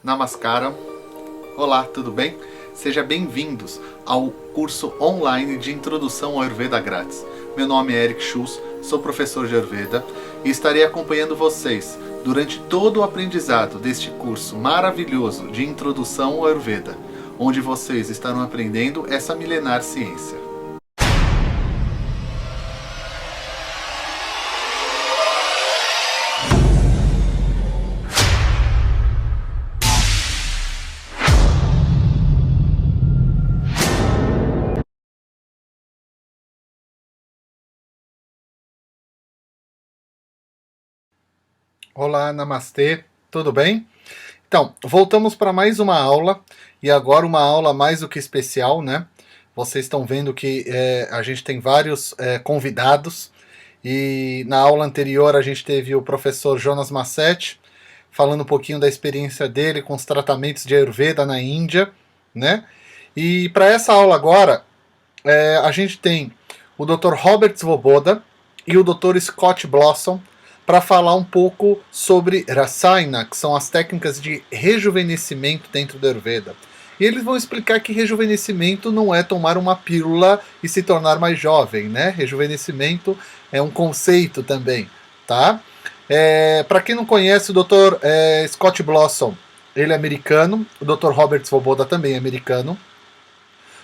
Namaskaram. Olá, tudo bem? Sejam bem-vindos ao curso online de Introdução ao Ayurveda grátis. Meu nome é Eric Schultz, sou professor de Ayurveda e estarei acompanhando vocês durante todo o aprendizado deste curso maravilhoso de Introdução ao Ayurveda, onde vocês estarão aprendendo essa milenar ciência. Olá, namastê, tudo bem? Então, voltamos para mais uma aula, e agora uma aula mais do que especial, né? Vocês estão vendo que a gente tem vários convidados, e na aula anterior a gente teve o professor Jonas Massetti, falando um pouquinho da experiência dele com os tratamentos de Ayurveda na Índia, né? E para essa aula agora, a gente tem o Dr. Robert Svoboda e o Dr. Scott Blossom, para falar um pouco sobre Rasayana, que são as técnicas de rejuvenescimento dentro do Ayurveda. E eles vão explicar que rejuvenescimento não é tomar uma pílula e se tornar mais jovem, né? Rejuvenescimento é um conceito também, tá? Para quem não conhece, o Dr. Scott Blossom, ele é americano, o Dr. Robert Svoboda também é americano.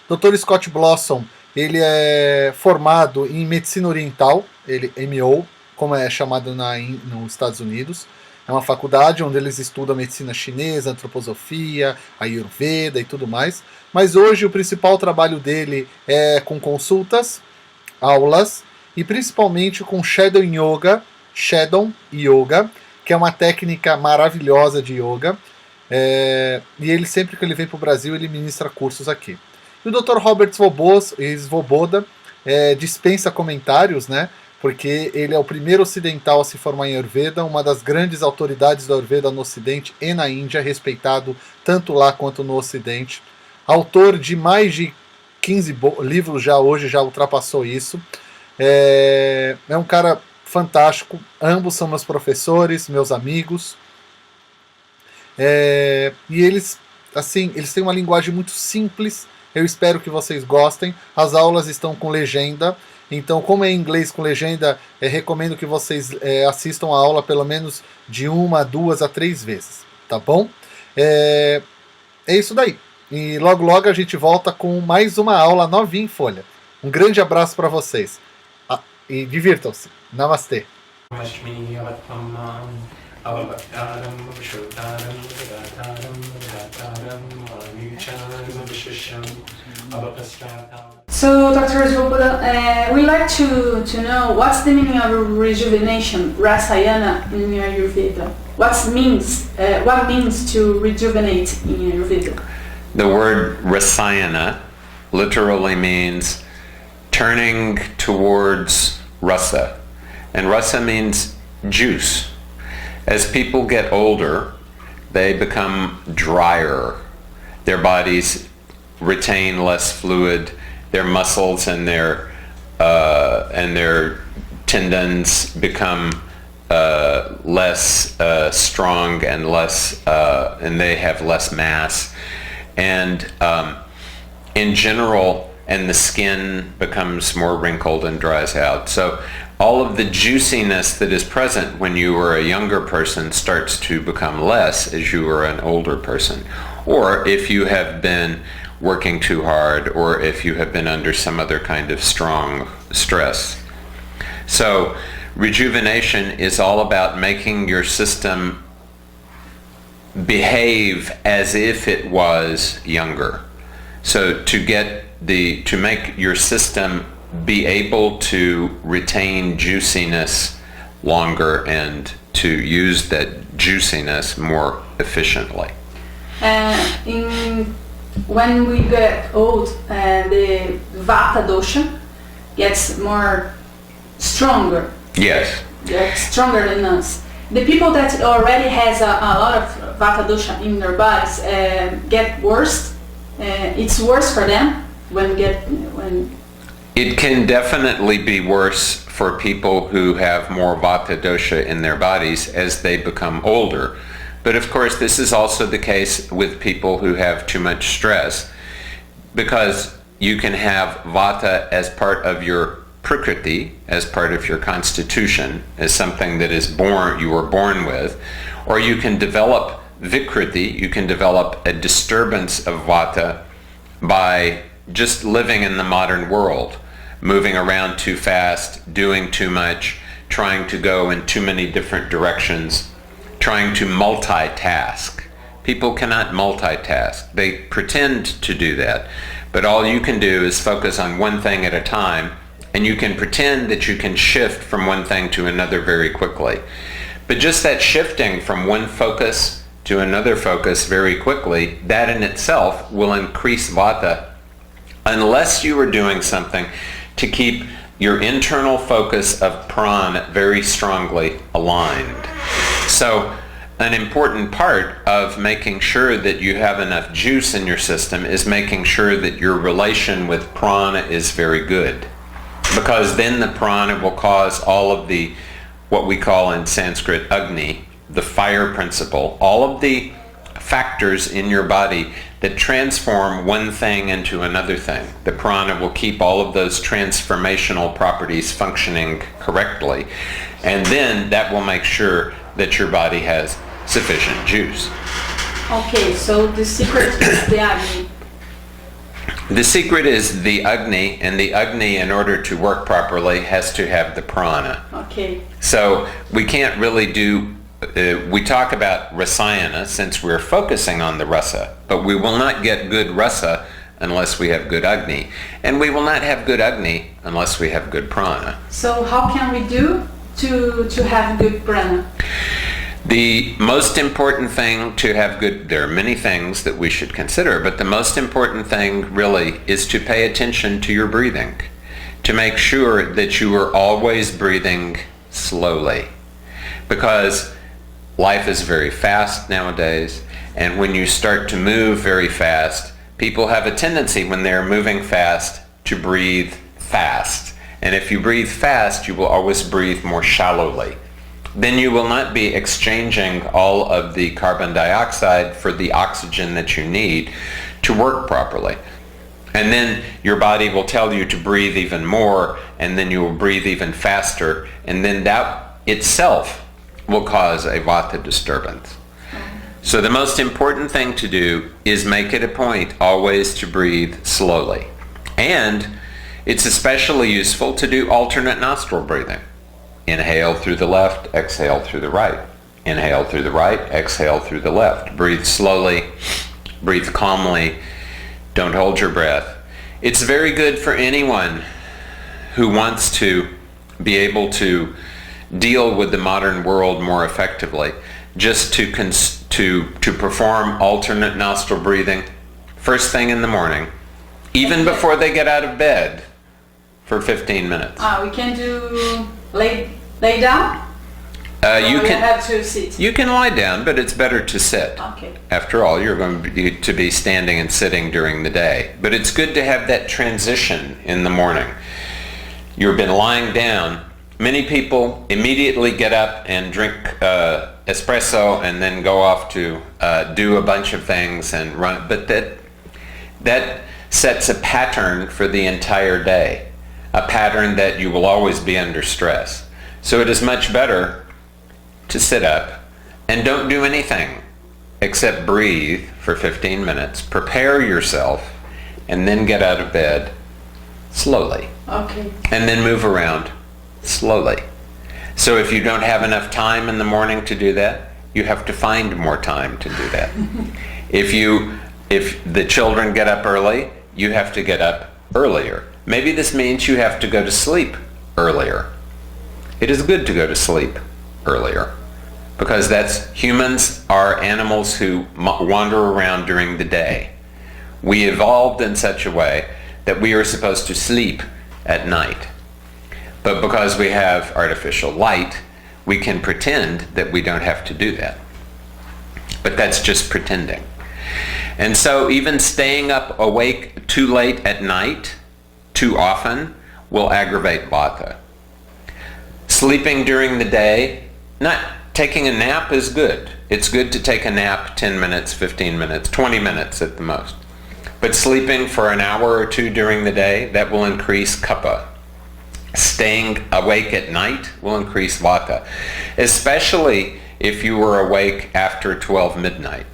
Dr. Scott Blossom, ele é formado em Medicina Oriental, ele MO, como é chamado nos Estados Unidos. É uma faculdade onde eles estudam medicina chinesa, antroposofia, Ayurveda e tudo mais. Mas hoje o principal trabalho dele é com consultas, aulas e principalmente com Shadow Yoga, que é uma técnica maravilhosa de yoga. E ele, sempre que ele vem para o Brasil, ele ministra cursos aqui. E o Dr. Robert Svoboda dispensa comentários, né? Porque ele é o primeiro ocidental a se formar em Ayurveda, uma das grandes autoridades do Ayurveda no Ocidente e na Índia, respeitado tanto lá quanto no Ocidente. Autor de mais de 15 livros já hoje, já ultrapassou isso. É um cara fantástico, ambos são meus professores, meus amigos. E eles têm uma linguagem muito simples, eu espero que vocês gostem. As aulas estão com legenda. Então, como é em inglês com legenda, recomendo que vocês assistam a aula pelo menos de 1, 2 a 3 vezes, tá bom? É isso daí. E logo logo a gente volta com mais uma aula novinha em folha. Um grande abraço para vocês. E divirtam-se. Namastê. So, Dr. Svoboda, we'd like to know what's the meaning of rejuvenation, Rasayana, in Ayurveda. What means to rejuvenate in Ayurveda? The word Rasayana literally means turning towards rasa, and rasa means juice. As people get older, they become drier. Their bodies retain less fluid. Their muscles and their tendons become less strong and and they have less mass. And in general, and the skin becomes more wrinkled and dries out. So all of the juiciness that is present when you are a younger person starts to become less as you are an older person. Or if you have been working too hard, or if you have been under some other kind of strong stress. So rejuvenation is all about making your system behave as if it was younger. So to make your system be able to retain juiciness longer and to use that juiciness more efficiently. When we get old, the Vata dosha gets more stronger. Yes. Gets stronger than us. The people that already has a lot of Vata dosha in their bodies get worse. It's worse for them when. It can definitely be worse for people who have more Vata dosha in their bodies as they become older. But of course, this is also the case with people who have too much stress, because you can have vata as part of your prakriti, as part of your constitution, as something that is you were born with, or you can develop vikriti, you can develop a disturbance of vata by just living in the modern world, moving around too fast, doing too much, trying to go in too many different directions, trying to multitask. People cannot multitask. They pretend to do that, but all you can do is focus on one thing at a time, and you can pretend that you can shift from one thing to another very quickly. But just that shifting from one focus to another focus very quickly, that in itself will increase vata, unless you are doing something to keep your internal focus of prana very strongly aligned. So an important part of making sure that you have enough juice in your system is making sure that your relation with prana is very good, because then the prana will cause all of the, what we call in Sanskrit, Agni, the fire principle, all of the factors in your body that transform one thing into another thing. The prana will keep all of those transformational properties functioning correctly, and then that will make sure that your body has sufficient juice. Okay, so the secret is the Agni. The secret is the Agni, and the Agni, in order to work properly, has to have the prana. Okay. So we can't really do, we talk about rasayana since we're focusing on the rasa, but we will not get good rasa unless we have good Agni, and we will not have good Agni unless we have good prana. So how can we do to have good prana? The most important thing to have good, there are many things that we should consider, but the most important thing really is to pay attention to your breathing, to make sure that you are always breathing slowly, because life is very fast nowadays, and when you start to move very fast, people have a tendency when they're moving fast to breathe fast. And if you breathe fast, you will always breathe more shallowly. Then you will not be exchanging all of the carbon dioxide for the oxygen that you need to work properly. And then your body will tell you to breathe even more, and then you will breathe even faster, and then that itself will cause a vata disturbance. So the most important thing to do is make it a point always to breathe slowly. And it's especially useful to do alternate nostril breathing. Inhale through the left, exhale through the right. Inhale through the right, exhale through the left. Breathe slowly, breathe calmly, don't hold your breath. It's very good for anyone who wants to be able to deal with the modern world more effectively, just to perform alternate nostril breathing first thing in the morning, even before they get out of bed, for 15 minutes. We can do lay down? You can have to sit? You can lie down, but it's better to sit. Okay. After all, you're going to be standing and sitting during the day. But it's good to have that transition in the morning. You've been lying down. Many people immediately get up and drink espresso and then go off to do a bunch of things and run. But that sets a pattern for the entire day, a pattern that you will always be under stress. So it is much better to sit up and don't do anything except breathe for 15 minutes, prepare yourself, and then get out of bed slowly. Okay. And then move around slowly. So if you don't have enough time in the morning to do that, you have to find more time to do that. If the children get up early, you have to get up earlier. Maybe this means you have to go to sleep earlier. It is good to go to sleep earlier, because humans are animals who wander around during the day. We evolved in such a way that we are supposed to sleep at night. But because we have artificial light, we can pretend that we don't have to do that. But that's just pretending. And so even staying up awake too late at night, too often, will aggravate vata. Sleeping during the day, not taking a nap is good. it's good to take a nap 10 minutes, 15 minutes, 20 minutes at the most. But sleeping for an hour or two during the day, that will increase kapha. Staying awake at night will increase vata, especially if you were awake after 12 midnight.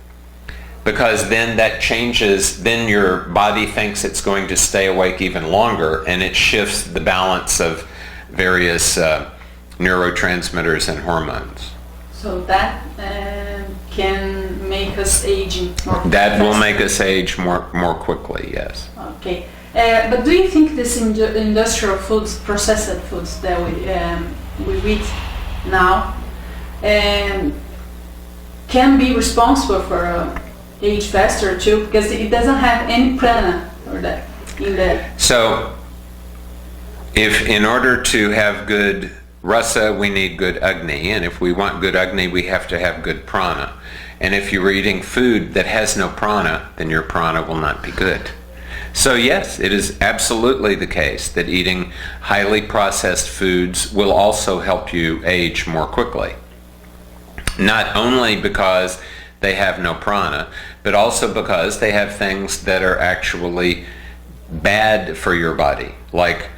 Because then that changes, then your body thinks it's going to stay awake even longer, and it shifts the balance of various neurotransmitters and hormones. So that can make us aging more That will faster. make us age more quickly, yes. Okay. But do you think this industrial foods, processed foods that we eat now, can be responsible for age faster too? Because it doesn't have any prana or that in that. So, if in order to have good rasa, we need good agni, and if we want good agni, we have to have good prana. And if you're eating food that has no prana, then your prana will not be good. So yes, it is absolutely the case that eating highly processed foods will also help you age more quickly. Not only because they have no prana, but also because they have things that are actually bad for your body, like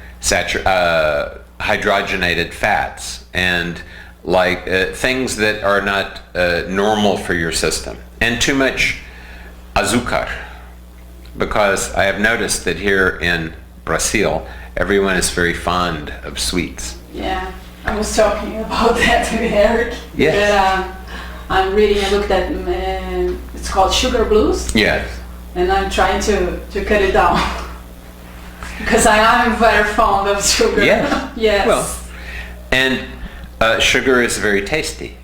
hydrogenated fats and like things that are not normal for your system, and too much azúcar. Because I have noticed that here in Brazil, everyone is very fond of sweets. Yeah, I was talking about that with Eric. Yes. That, I'm reading a book that it's called Sugar Blues. Yes. And I'm trying to cut it down. Because I am very fond of sugar. Yes. Yes. Well, and sugar is very tasty.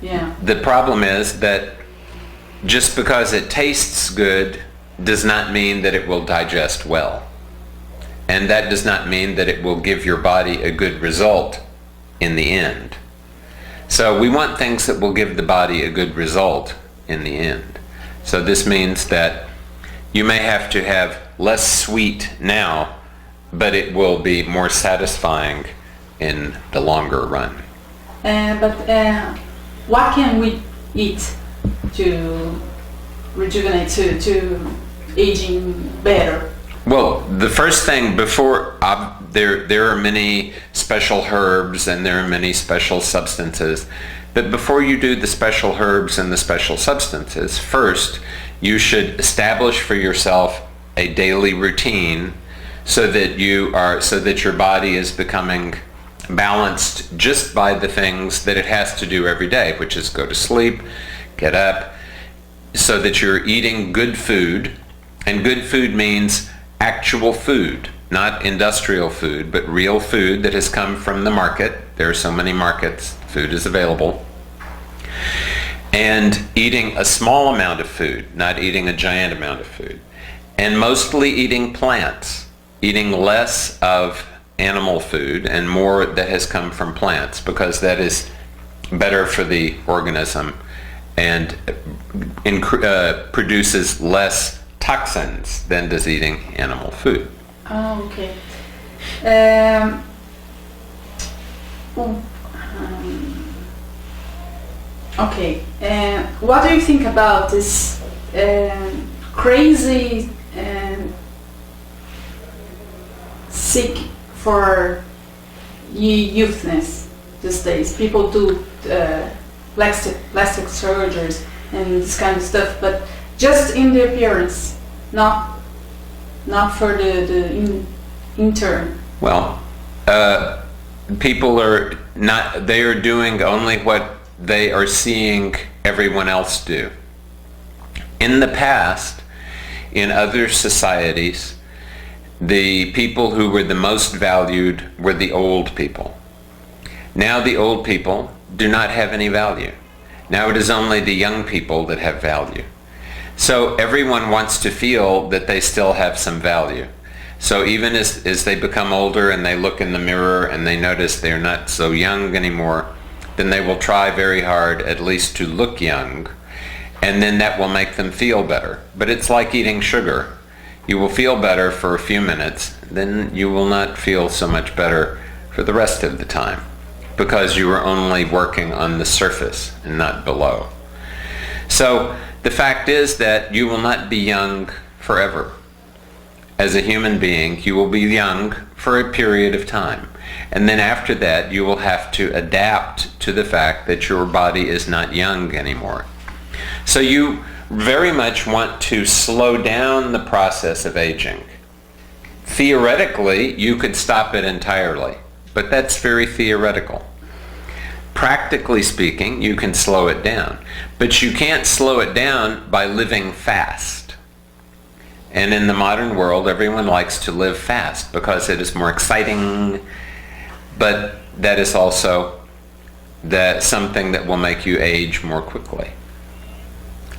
Yeah. The problem is that just because it tastes good does not mean that it will digest well. And that does not mean that it will give your body a good result in the end. So we want things that will give the body a good result in the end. So this means that you may have to have less sweet now, but it will be more satisfying in the longer run. But what can we eat to rejuvenate, to aging better? Well, the first thing before, there are many special herbs and there are many special substances, but before you do the special herbs and the special substances, first you should establish for yourself a daily routine so that your body is becoming balanced just by the things that it has to do every day, which is go to sleep, get up, so that you're eating good food. And good food means actual food, not industrial food, but real food that has come from the market. There are so many markets, food is available. And eating a small amount of food, not eating a giant amount of food. And mostly eating plants, eating less of animal food and more that has come from plants, because that is better for the organism and produces less toxins than does eating animal food. Oh, okay. Okay. What do you think about this crazy sick for youthness these days? People do plastic surgeries and this kind of stuff, but just in the appearance, not for the intern. Well, people are not, they are doing only what they are seeing everyone else do. In the past, in other societies, the people who were the most valued were the old people. Now the old people do not have any value. Now it is only the young people that have value. So everyone wants to feel that they still have some value. So even as they become older and they look in the mirror and they notice they're not so young anymore, then they will try very hard at least to look young, and then that will make them feel better. But it's like eating sugar. You will feel better for a few minutes, then you will not feel so much better for the rest of the time, because you are only working on the surface and not below. So the fact is that you will not be young forever. As a human being, you will be young for a period of time. And then after that, you will have to adapt to the fact that your body is not young anymore. So you very much want to slow down the process of aging. Theoretically, you could stop it entirely, but that's very theoretical. Practically speaking, you can slow it down, but you can't slow it down by living fast. And in the modern world, everyone likes to live fast because it is more exciting, but that is also something that will make you age more quickly.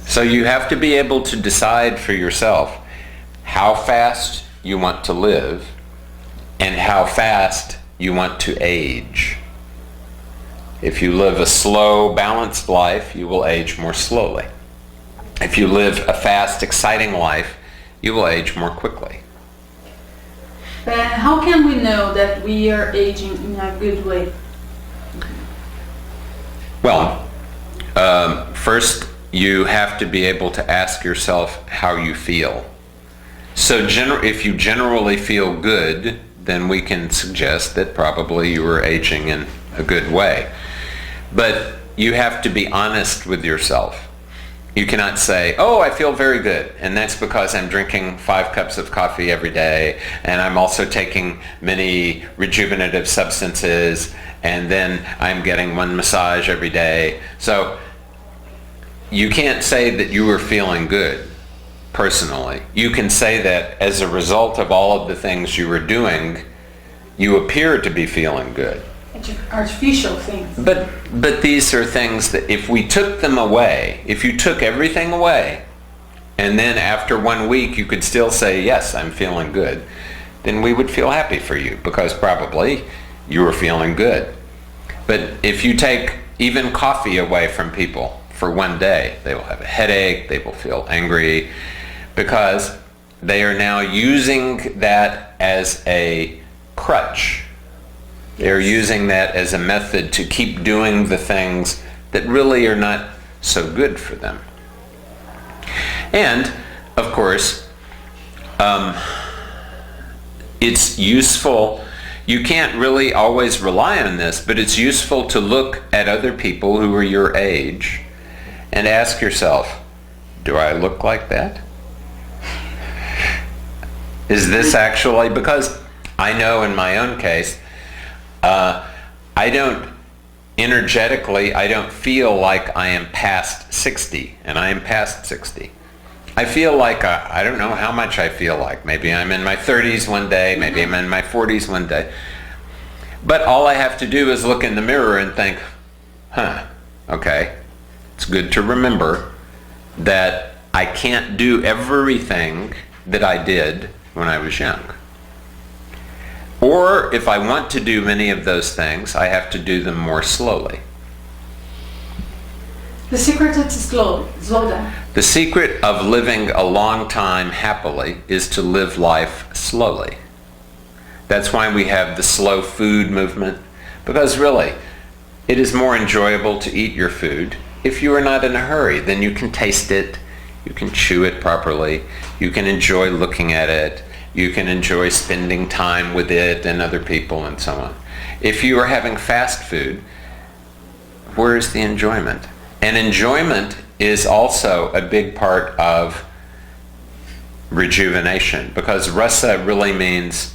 So you have to be able to decide for yourself how fast you want to live and how fast you want to age. If you live a slow, balanced life, you will age more slowly. If you live a fast, exciting life, you will age more quickly. How can we know that we are aging in a good way? Well, first you have to be able to ask yourself how you feel. So if you generally feel good, then we can suggest that probably you are aging in a good way. But you have to be honest with yourself. You cannot say, oh, I feel very good, and that's because I'm drinking 5 cups of coffee every day, and I'm also taking many rejuvenative substances, and then I'm getting 1 massage every day. So you can't say that you are feeling good personally. You can say that as a result of all of the things you were doing, you appear to be feeling good. Artificial things. But these are things that if we took them away, if you took everything away, and then after 1 week you could still say, yes, I'm feeling good, then we would feel happy for you because probably you were feeling good. But if you take even coffee away from people for 1 day, they will have a headache, they will feel angry, because they are now using that as a crutch. They're using that as a method to keep doing the things that really are not so good for them. And, of course, it's useful. You can't really always rely on this, but it's useful to look at other people who are your age and ask yourself, do I look like that? Is this actually, because I know in my own case, I don't feel like I am past 60, and I am past 60. I feel like, I don't know how much I feel like. Maybe I'm in my 30s one day, maybe I'm in my 40s one day. But all I have to do is look in the mirror and think, okay, it's good to remember that I can't do everything that I did when I was young. Or if I want to do many of those things, I have to do them more slowly. The secret is slow down. The secret of living a long time happily is to live life slowly. That's why we have the slow food movement, because really, it is more enjoyable to eat your food if you are not in a hurry. Then you can taste it, you can chew it properly, you can enjoy looking at it, you can enjoy spending time with it and other people and so on. If you are having fast food, where is the enjoyment? And enjoyment is also a big part of rejuvenation, because rasa really means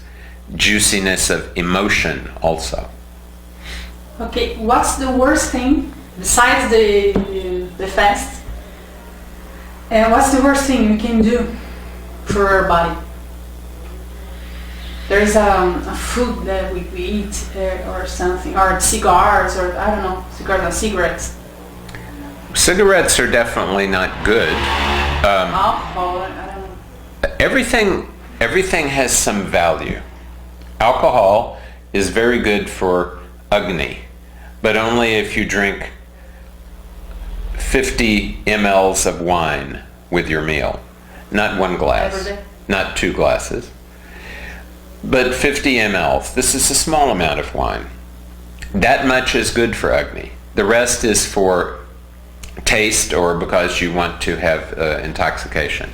juiciness of emotion also. Okay, what's the worst thing besides the fast? And what's the worst thing you can do for our body? There's a food that we eat or something, or cigars, or I don't know, cigars or cigarettes. Cigarettes are definitely not good. Alcohol, I don't know. Everything has some value. Alcohol is very good for Agni, but only if you drink 50 mLs of wine with your meal. Not 1 glass, Every day? not 2 glasses, but 50 mLs. This is a small amount of wine. That much is good for Agni. The rest is for taste or because you want to have intoxication.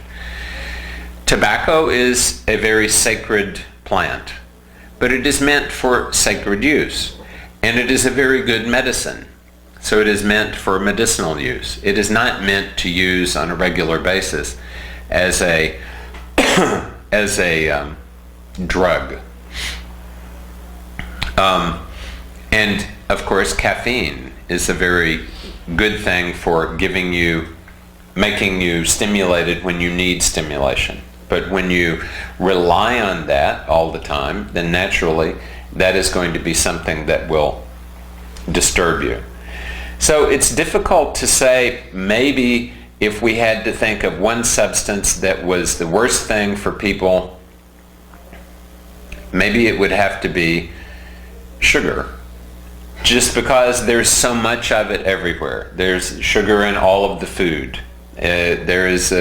Tobacco is a very sacred plant, but it is meant for sacred use, and it is a very good medicine. So it is meant for medicinal use. It is not meant to use on a regular basis as a drug. And of course, caffeine is a very good thing for making you stimulated when you need stimulation. But when you rely on that all the time, then naturally that is going to be something that will disturb you. So it's difficult to say, maybe if we had to think of one substance that was the worst thing for people, maybe it would have to be sugar. Just because there's so much of it everywhere. There's sugar in all of the food. There is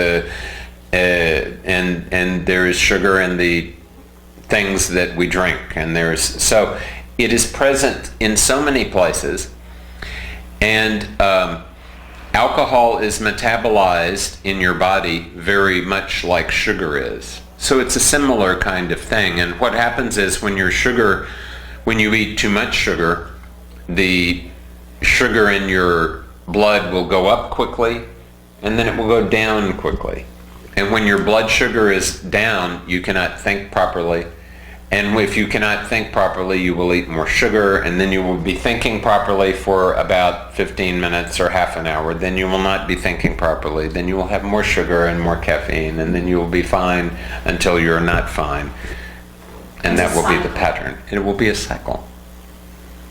and there is sugar in the things that we drink, and so it is present in so many places. And alcohol is metabolized in your body very much like sugar is. So it's a similar kind of thing. And what happens is when you eat too much sugar, the sugar in your blood will go up quickly, and then it will go down quickly. And when your blood sugar is down, you cannot think properly. And if you cannot think properly, you will eat more sugar, and then you will be thinking properly for about 15 minutes or half an hour. Then you will not be thinking properly. Then you will have more sugar and more caffeine, and then you will be fine until you're not fine. And that will be the pattern. It will be a cycle.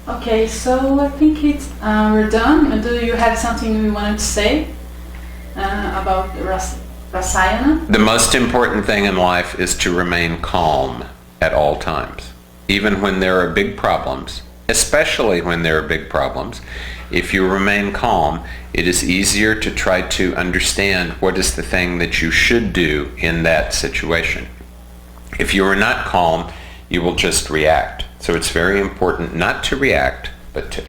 Okay, so I think we're done. Do you have something you wanted to say about Rasayana? The most important thing in life is to remain calm at all times. Even when there are big problems, especially when there are big problems, if you remain calm, it is easier to try to understand what is the thing that you should do in that situation. If you are not calm, you will just react. So it's very important not to react, but to.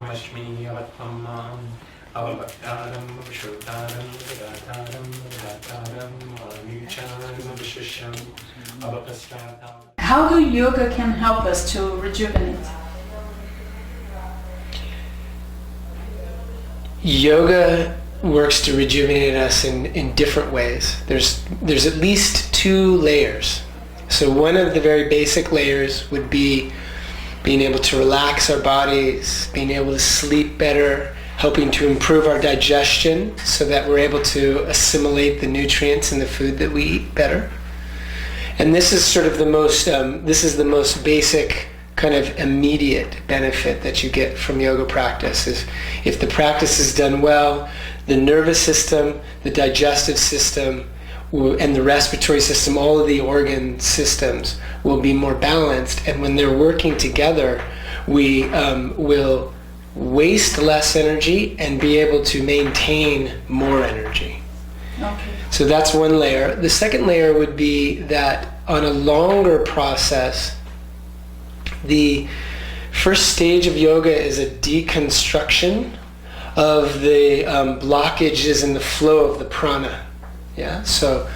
How do yoga can help us to rejuvenate? Yoga works to rejuvenate us in different ways. There's at least 2 layers. So one of the very basic layers would be being able to relax our bodies, being able to sleep better, helping to improve our digestion so that we're able to assimilate the nutrients in the food that we eat better. And this is sort of the most basic kind of immediate benefit that you get from yoga practice. Is if the practice is done well, the nervous system, the digestive system, and the respiratory system, all of the organ systems will be more balanced, and when they're working together, we will waste less energy and be able to maintain more energy. Okay. So that's one layer. The second layer would be that on a longer process, the first stage of yoga is a deconstruction of the blockages in the flow of the prana. Yeah. So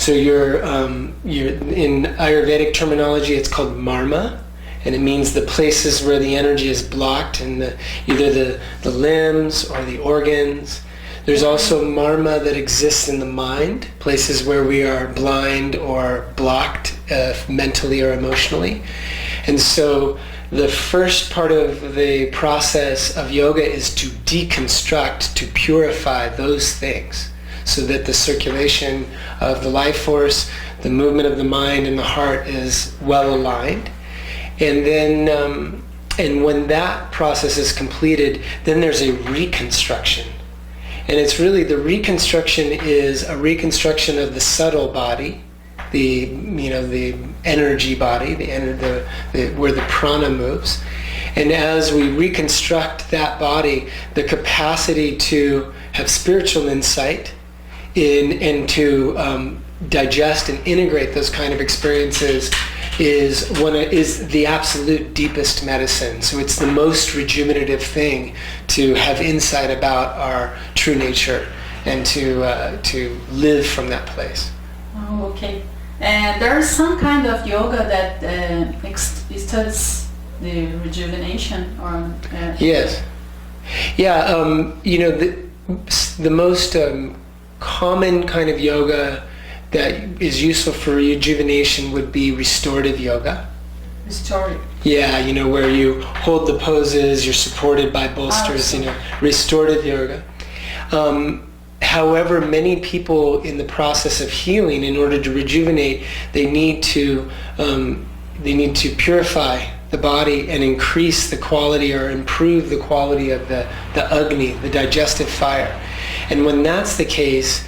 you're in Ayurvedic terminology, it's called marma, and it means the places where the energy is blocked in either the limbs or the organs. There's also marma that exists in the mind, places where we are blind or blocked mentally or emotionally. And so the first part of the process of yoga is to deconstruct, to purify those things so that the circulation of the life force, the movement of the mind and the heart is well aligned. And then, and when that process is completed, then there's a reconstruction. And it's really, the reconstruction is a reconstruction of the subtle body, the energy body, where the prana moves. And as we reconstruct that body, the capacity to have spiritual insight and to digest and integrate those kind of experiences is the absolute deepest medicine. So it's the most rejuvenative thing to have insight about our true nature and to live from that place. Oh, okay. And there's some kind of yoga that studies the rejuvenation, or Yes. Yeah. The most common kind of yoga that is useful for rejuvenation would be restorative yoga. Restorative. Yeah, where you hold the poses, you're supported by bolsters, restorative yoga. However, many people in the process of healing, in order to rejuvenate, they need to purify the body and increase the quality or improve the quality of the Agni, the digestive fire. And when that's the case,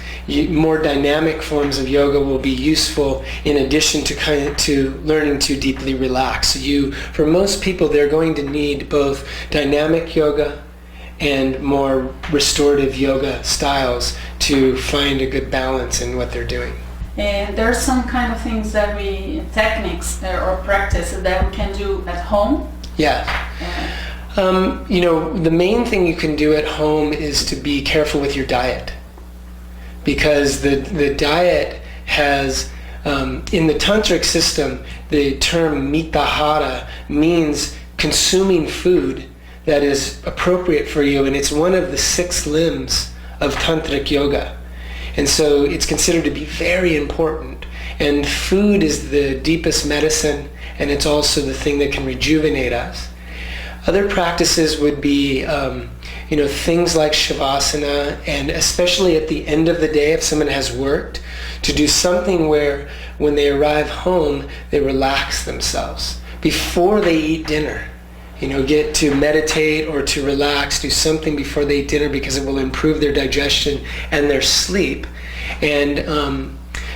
more dynamic forms of yoga will be useful in addition to learning to deeply relax. So for most people, they're going to need both dynamic yoga and more restorative yoga styles to find a good balance in what they're doing. And there are some kind of things techniques or practice that we can do at home. Yeah. The main thing you can do at home is to be careful with your diet, because the diet has, in the tantric system, the term mitahara means consuming food that is appropriate for you, and it's one of the 6 limbs of tantric yoga. And so it's considered to be very important. And food is the deepest medicine, and it's also the thing that can rejuvenate us. Other practices would be, things like shavasana, and especially at the end of the day, if someone has worked, to do something where when they arrive home, they relax themselves before they eat dinner. Get to meditate or to relax, do something before they eat dinner, because it will improve their digestion and their sleep. And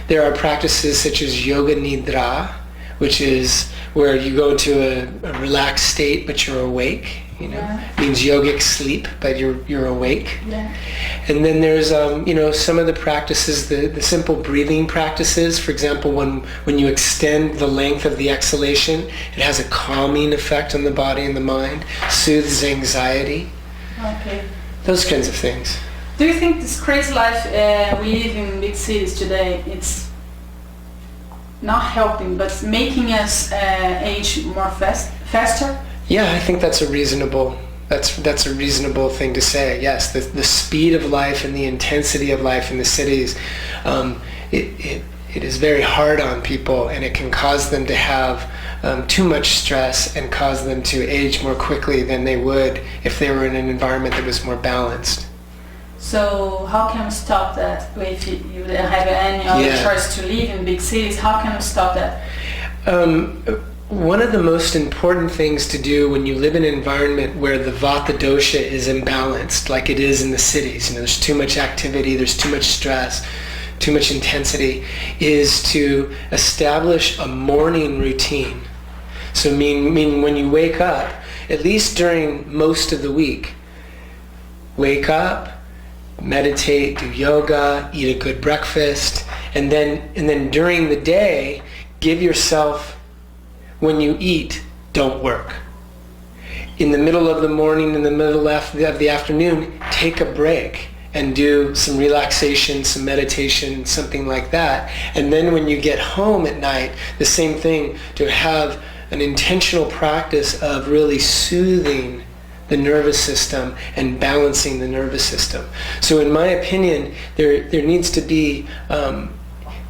there are practices such as yoga nidra, which is where you go into a relaxed state but you're awake. It means yogic sleep, but you're awake. Yeah. And then there's some of the practices, the simple breathing practices. For example, when you extend the length of the exhalation, it has a calming effect on the body and the mind, soothes anxiety. Okay. Those kinds of things. Do you think this crazy life we live in big cities today, it's not helping, but making us age more faster? Yeah, I think that's a reasonable thing to say. Yes, the speed of life and the intensity of life in the cities, it is very hard on people, and it can cause them to have too much stress and cause them to age more quickly than they would if they were in an environment that was more balanced. So how can we stop that? If you don't have any other choice to live in big cities, how can we stop that? One of the most important things to do when you live in an environment where the vata dosha is imbalanced, like it is in the cities, there's too much activity, there's too much stress, too much intensity, is to establish a morning routine. So mean when you wake up, at least during most of the week, wake up, meditate, do yoga, eat a good breakfast, and then during the day, give yourself, when you eat, don't work. In the middle of the morning, in the middle of the afternoon, take a break and do some relaxation, some meditation, something like that. And then when you get home at night, the same thing, to have an intentional practice of really soothing the nervous system and balancing the nervous system. So in my opinion, there needs to be,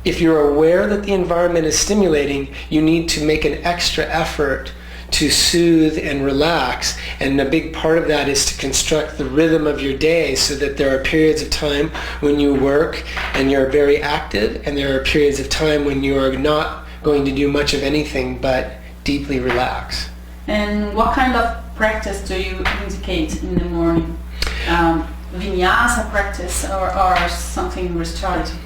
if you're aware that the environment is stimulating, you need to make an extra effort to soothe and relax. And a big part of that is to construct the rhythm of your day so that there are periods of time when you work and you're very active, and there are periods of time when you are not going to do much of anything but deeply relax. And what kind of practice do you indicate in the morning? Vinyasa practice or something restorative?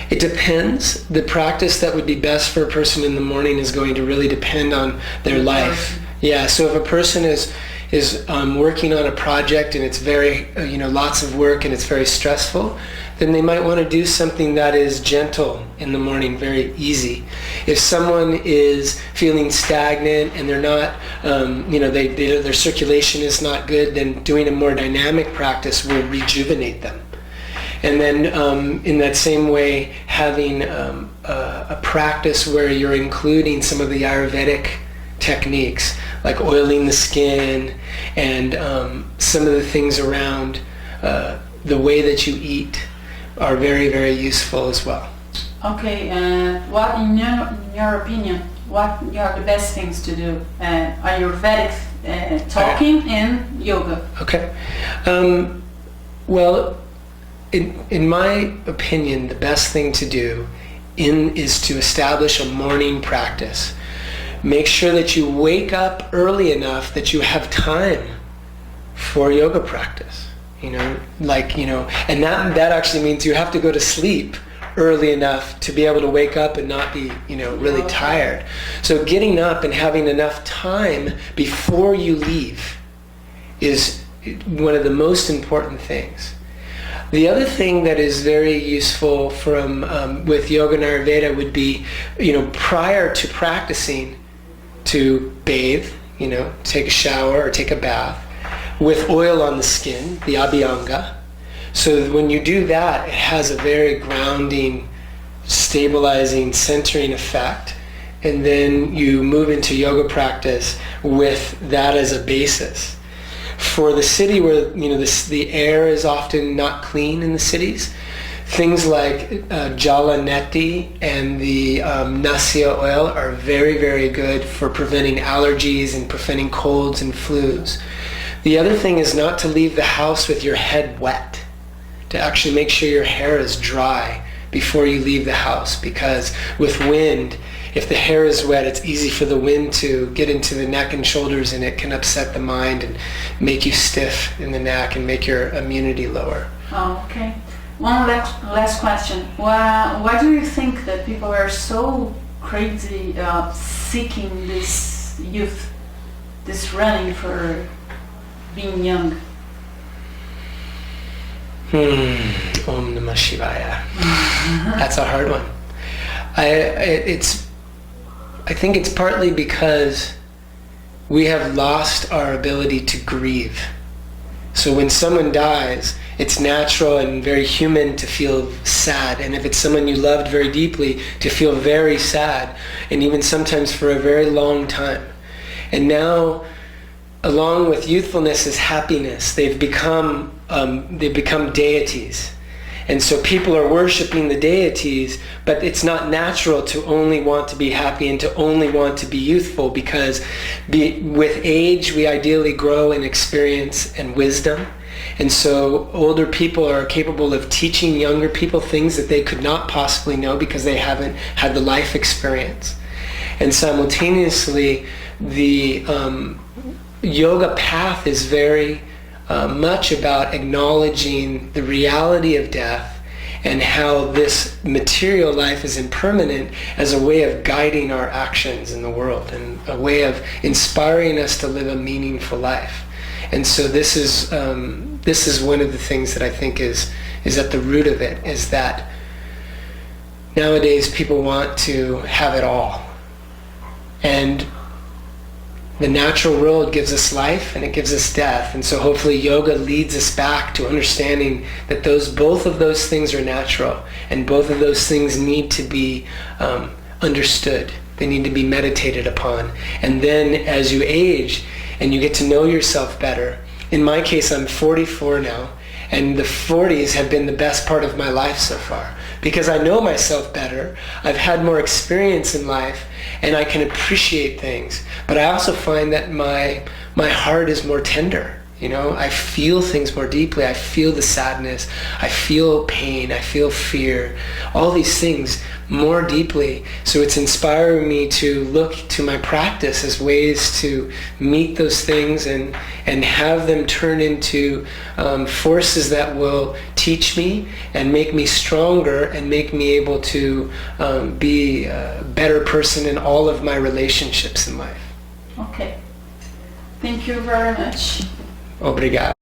It depends. The practice that would be best for a person in the morning is going to really depend on their life. Yeah, so if a person is working on a project and it's very, lots of work and it's very stressful, then they might want to do something that is gentle in the morning, very easy. If someone is feeling stagnant and they're not, their circulation is not good, then doing a more dynamic practice will rejuvenate them. And then in that same way, having a practice where you're including some of the Ayurvedic techniques, like oiling the skin and some of the things around the way that you eat are very, very useful as well. Okay, what in your opinion, what are the best things to do? Ayurvedic talking and yoga. Okay. Well, in my opinion, the best thing to do is to establish a morning practice. Make sure that you wake up early enough that you have time for yoga practice. And that actually means you have to go to sleep early enough to be able to wake up and not be, really tired. So getting up and having enough time before you leave is one of the most important things. The other thing that is very useful with yoga and Ayurveda would be, prior to practicing, to bathe, take a shower or take a bath with oil on the skin, the abhyanga. So that when you do that, it has a very grounding, stabilizing, centering effect. And then you move into yoga practice with that as a basis. For the city where the air is often not clean in the cities, things like jala neti and the nasceu oil are very, very good for preventing allergies and preventing colds and flus. The other thing is not to leave the house with your head wet, to actually make sure your hair is dry before you leave the house, because with wind, if the hair is wet, it's easy for the wind to get into the neck and shoulders, and it can upset the mind and make you stiff in the neck and make your immunity lower. Oh, okay. One last question. Why do you think that people are so crazy seeking this youth, this running for being young? Om Namah Shivaya. That's a hard one. I think it's partly because we have lost our ability to grieve. So when someone dies, it's natural and very human to feel sad. And if it's someone you loved very deeply, to feel very sad, and even sometimes for a very long time. And now, along with youthfulness is happiness. They've become deities. And so people are worshiping the deities, but it's not natural to only want to be happy and to only want to be youthful, because with age we ideally grow in experience and wisdom. And so older people are capable of teaching younger people things that they could not possibly know because they haven't had the life experience. And simultaneously, the yoga path is very much about acknowledging the reality of death and how this material life is impermanent as a way of guiding our actions in the world and a way of inspiring us to live a meaningful life. And so this is one of the things that I think is at the root of it, is that nowadays people want to have it all. And the natural world gives us life and it gives us death. And so hopefully yoga leads us back to understanding that both of those things are natural, and both of those things need to be understood. They need to be meditated upon. And then as you age and you get to know yourself better, in my case I'm 44 now, and the 40s have been the best part of my life so far, because I know myself better, I've had more experience in life, and I can appreciate things. But I also find that my heart is more tender. I feel things more deeply. I feel the sadness. I feel pain. I feel fear. All these things more deeply. So it's inspiring me to look to my practice as ways to meet those things and have them turn into forces that will teach me and make me stronger and make me able to be a better person in all of my relationships in life. Okay. Thank you very much. Obrigado.